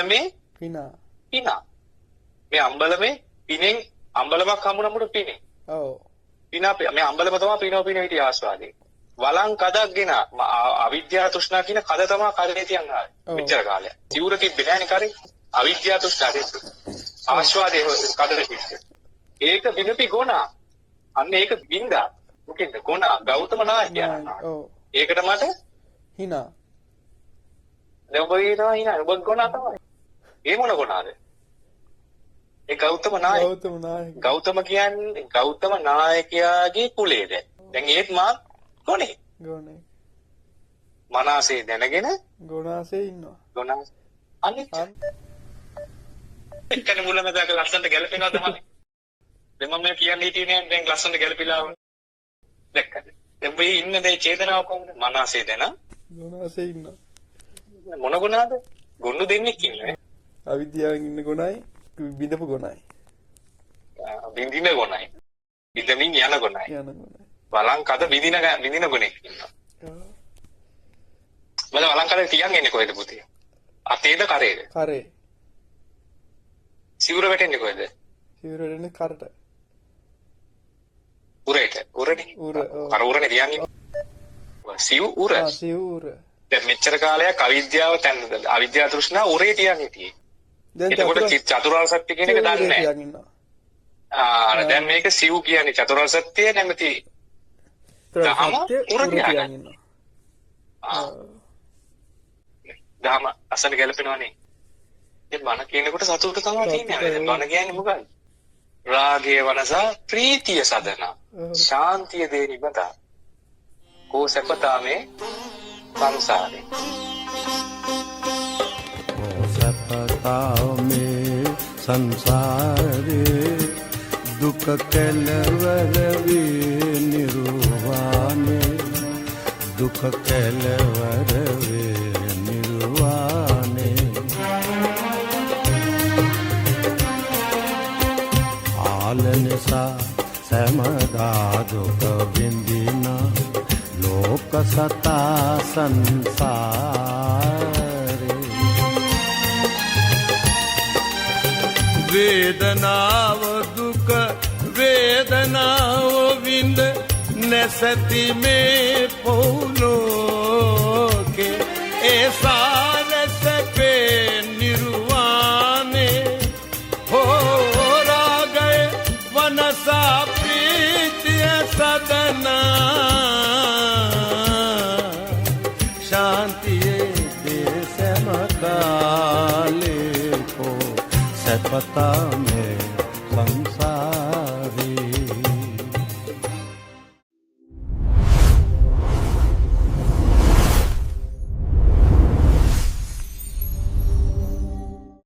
අම්බලමේ පිනා. පිනා. මේ අම්බලමේ පිනෙන් අම්බලමක් හම්බුනමුට පිනේ. ඔව්. පිනා මේ අම්බලම තමයි පිනෝ පින හිටිය ආස්වාදේ. වලං කදක්ගෙන අවිද්‍යාව තෘෂ්ණා කියන කද තමයි කරේ තියන් ආවේ. මෙච්චර කාලයක්. සිවුර තිබ්බේ නැහනේ කරේ. අවිද්‍යාව තෘෂ්ණා දෙන්න. ආස්වාදේ කදර පිට. ඒක විනපි ගුණා. අන්න ඒක බින්දා. මොකෙන්ද ගුණා ගෞතම නායකයා. ඔව්. ඒකට මට හිනා. දැන් ඔබ කියනවා හිනා ඔබ ගුණා තමයි. ඒ මොන ගුණාද? ඒ ගෞතම නායක. ගෞතම නායක. ගෞතම කියන්නේ ගෞතම නායකයාගේ කුලේද. දැන් ඒත් මා ගොනේ. ගොනේ. මනසේ දැනගෙන ගොනාසේ ඉන්නවා. ගොනාස අනිත් එක්කනේ මුලමදාක ලස්සනට ගැලපෙනවද මම? දැන් මම කියන්නේ හිටියේ නෑ දැන් ලස්සනට ගැලපිලා දැක්කද? දැන් මේ ඉන්න දේ චේතනාව කොහොමද? මනසේ දැන ගොනාසේ ඉන්නවා. මොන ගුණාද? ගොන්නු දෙන්නෙක් ඉන්නේ. අවිද්‍යාවෙන් ඉන්න ගොනයි බිඳපු ගොනයි. බින්දින ගුණයි. බින්දමින් යන ගුණයි. යන ගොනයි. වලංකද බින්දින ගුණෙක් ඉන්නවා. මම වලංකද තියන් එන්නේ කොහෙද පුතේ? අතේද කරේද? කරේ. සිවුර වැටෙන්නේ කොහෙද? සිවුර වෙන්නේ කරට. උරේට. උරනේ. උර. කර උරනේ තියන්නේ. සිව් උර. සිවුර. දැන් මෙච්චර කාලයක් අවිද්‍යාව තැන්නද? අවිද්‍යාව තෘෂ්ණා උරේ තියන් හිටියේ. එතකොට චතුරාර්ය සත්‍ය කියන එක දන්නේ නැහැ. දැන් මේක සිව් කියන්නේ චතුරාර්ය සත්‍ය නැමැති දහම උර කියන්නේ. දහම අසල ගැලපෙනවනේ. ඒ මන කියනකොට සතුට තමයි තියෙන්නේ. මන කියන්නේ මොකක්ද? රාගය වනසා ප්‍රීතිය සදන. ශාන්තිය දේ නිබඳා. කෝ සපතාමේ සංසාරේ. සපතාමේ සංසාරේ දුක කෙලවර වේ නිර්වාණේ දුක කෙලවර වේ නිර්වාණේ ආලනසා සමදා දුක විඳිනා ලෝක සතා සංසාරේ වේදනාව දුක වේදනාව විඳ නැසති මේ පොළොකේ ඒ සාරසපේ නිර්වාණේ හෝ රාගය වනසා ප්‍රීතිය සදනා ශාන්තියේ දේශම කාලේ කෝ සපතා මේ සංසාර